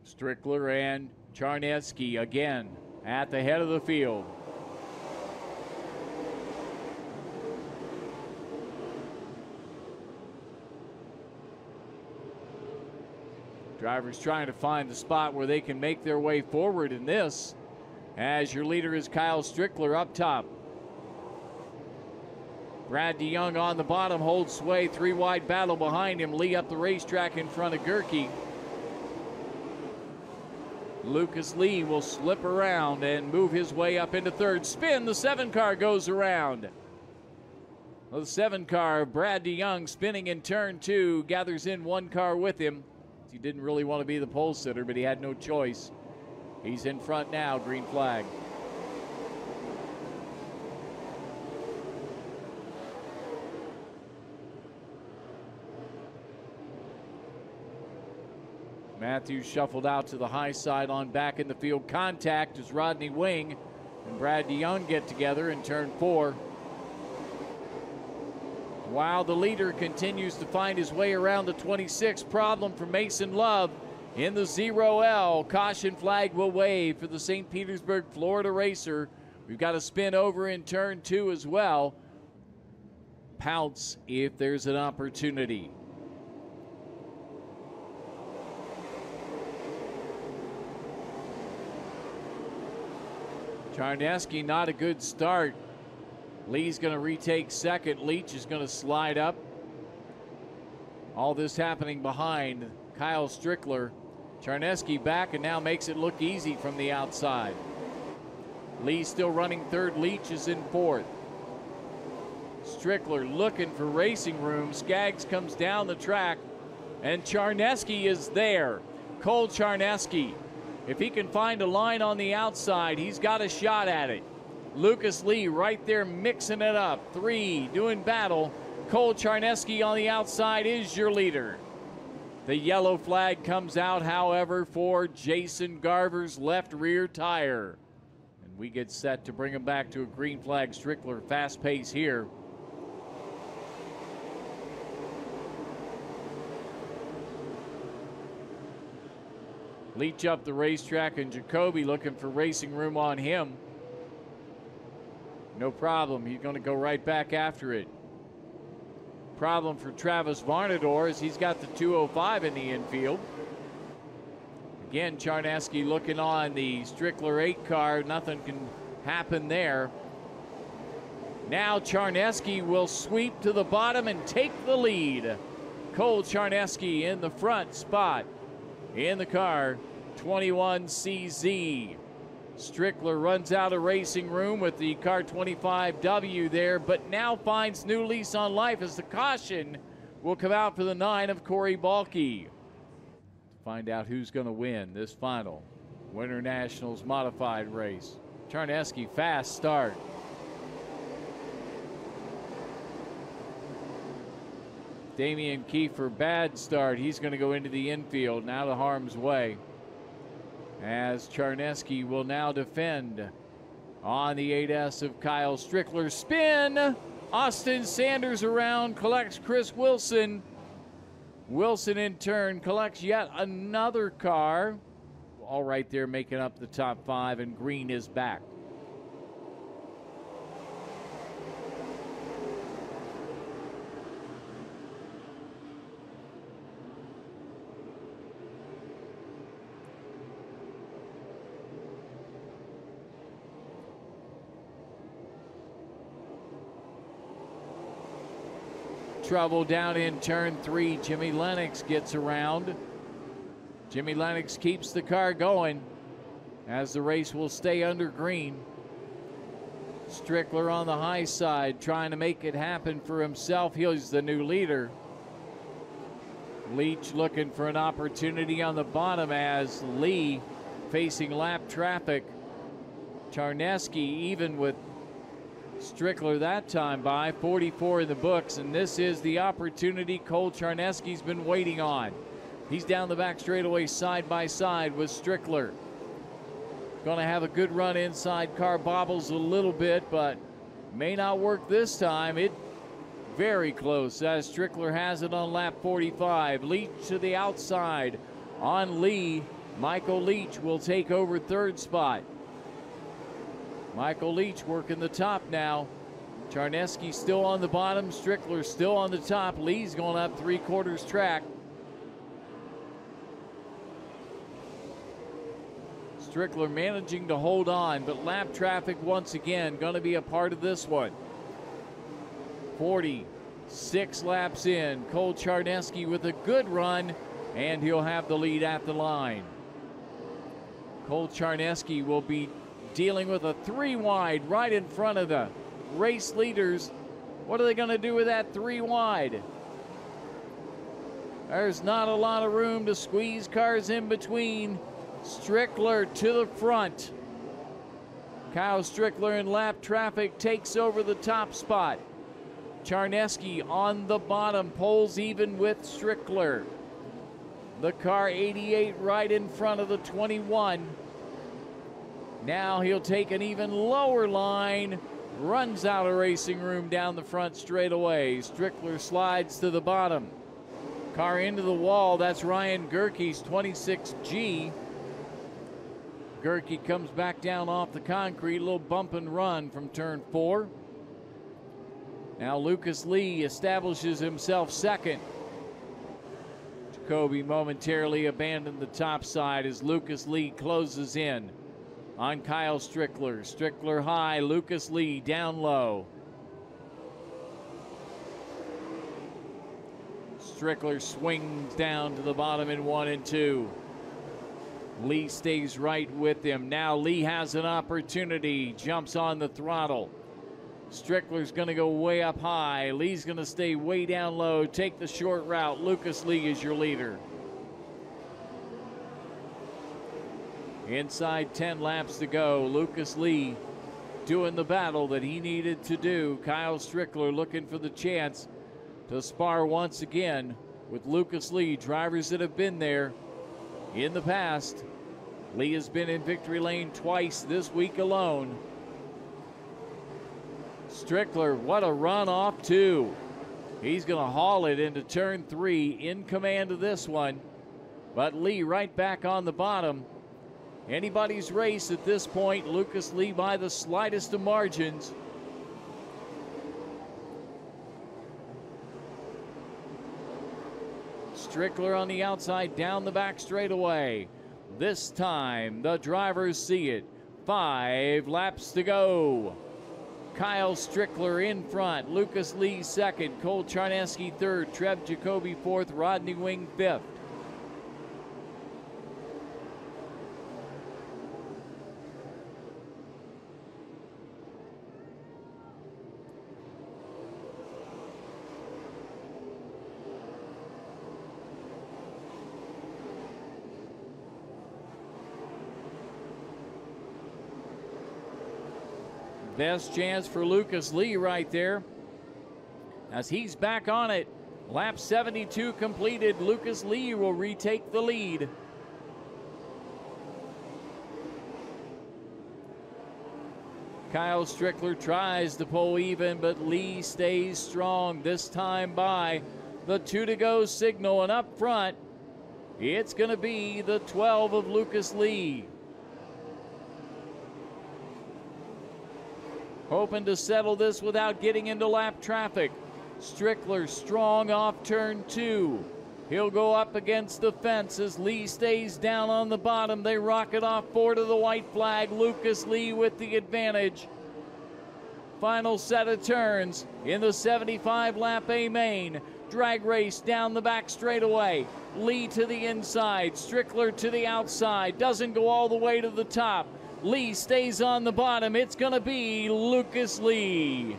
Strickler and Charneski again at the head of the field. Drivers trying to find the spot where they can make their way forward in this, as your leader is Kyle Strickler up top. Brad DeYoung on the bottom holds sway. Three wide battle behind him. Lee up the racetrack in front of Gerke. Lucas Lee will slip around and move his way up into third. Spin, the 7 car goes around. Well, the 7 car, Brad DeYoung, spinning in turn 2, gathers in 1 car with him. He didn't really want to be the pole sitter, but he had no choice. He's in front now, green flag. Matthews shuffled out to the high side on back in the field. Contact as Rodney Wing and Brad DeYoung get together in turn 4. While the leader continues to find his way around the 26. Problem for Mason Love in the 0L. Caution flag will wave for the St. Petersburg, Florida racer. We've got a spin over in turn 2 as well. Pounce if there's an opportunity. Charneski, not a good start. Lee's going to retake second. Leach is going to slide up. All this happening behind Kyle Strickler. Charneski back and now makes it look easy from the outside. Lee still running third. Leach is in fourth. Strickler looking for racing room. Skaggs comes down the track and Charneski is there. Cole Charneski. If he can find a line on the outside, he's got a shot at it. Lucas Lee right there mixing it up. 3 doing battle. Cole Charneski on the outside is your leader. The yellow flag comes out, however, for Jason Garver's left rear tire. And we get set to bring him back to a green flag. Strickler fast pace here. Leach up the racetrack and Jacoby looking for racing room on him. No problem, he's going to go right back after it. Problem for Travis Varnador is he's got the 205 in the infield. Again, Charneski looking on the Strickler 8 car. Nothing can happen there. Now Charneski will sweep to the bottom and take the lead. Cole Charneski in the front spot in the car, 21CZ. Strickler runs out of racing room with the car 25W there, but now finds new lease on life as the caution will come out for the 9 of Corey Balke. To find out who's going to win this final WinterNationals Modified race. Charneski, fast start. Damian Kiefer, bad start. He's going to go into the infield, now to harm's way. As Charneski will now defend on the 8S of Kyle Strickler. Spin! Austin Sanders around, collects Chris Wilson. Wilson in turn collects yet another car. All right there making up the top 5, and Green is back. Trouble down in turn 3. Jimmy Lennox gets around. Jimmy Lennox keeps the car going as the race will stay under green. Strickler on the high side trying to make it happen for himself. He's the new leader. Leach looking for an opportunity on the bottom as Lee facing lap traffic. Charneski even with Strickler that time by 44 in the books, and this is the opportunity Cole Charneski's been waiting on. He's down the back straightaway side by side with Strickler. Going to have a good run inside. Car bobbles a little bit, but may not work this time. It very close as Strickler has it on lap 45. Leach to the outside on Lee Michael Leach will take over third spot. Michael Leach working the top now. Charneski still on the bottom. Strickler still on the top. Lee's going up 3/4 track. Strickler managing to hold on, but lap traffic once again going to be a part of this one. 46 laps in. Cole Charneski with a good run, and he'll have the lead at the line. Cole Charneski will be dealing with a 3 wide right in front of the race leaders. What are they going to do with that 3 wide? There's not a lot of room to squeeze cars in between. Strickler to the front. Kyle Strickler in lap traffic takes over the top spot. Charneski on the bottom, poles even with Strickler. The car 88 right in front of the 21. Now he'll take an even lower line, runs out of racing room down the front straightaway. Strickler slides to the bottom. Car into the wall, that's Ryan Gerke's 26G. Gerke comes back down off the concrete, a little bump and run from turn 4. Now Lucas Lee establishes himself second. Jacoby momentarily abandoned the top side as Lucas Lee closes in on Kyle Strickler. Strickler high, Lucas Lee down low. Strickler swings down to the bottom in 1 and 2. Lee stays right with him. Now Lee has an opportunity, jumps on the throttle. Strickler's going to go way up high. Lee's going to stay way down low, take the short route. Lucas Lee is your leader. Inside 10 laps to go. Lucas Lee doing the battle that he needed to do. Kyle Strickler looking for the chance to spar once again with Lucas Lee. Drivers that have been there in the past. Lee has been in victory lane twice this week alone. Strickler, what a run off 2. He's going to haul it into turn 3, in command of this one. But Lee right back on the bottom. Anybody's race at this point. Lucas Lee by the slightest of margins. Strickler on the outside, down the back straightaway. This time the drivers see it. 5 laps to go. Kyle Strickler in front, Lucas Lee second, Cole Charneski third, Trev Jacoby fourth, Rodney Wing fifth. Best chance for Lucas Lee right there as he's back on it. Lap 72 completed. Lucas Lee will retake the lead. Kyle Strickler tries to pull even, but Lee stays strong, this time by the 2 to go signal. And up front, it's going to be the 12 of Lucas Lee. Hoping to settle this without getting into lap traffic. Strickler strong off turn 2. He'll go up against the fence as Lee stays down on the bottom. They rocket off 4 to the white flag. Lucas Lee with the advantage. Final set of turns in the 75 lap A main. Drag race down the back straightaway. Lee to the inside. Strickler to the outside. Doesn't go all the way to the top. Lee stays on the bottom. It's going to be Lucas Lee.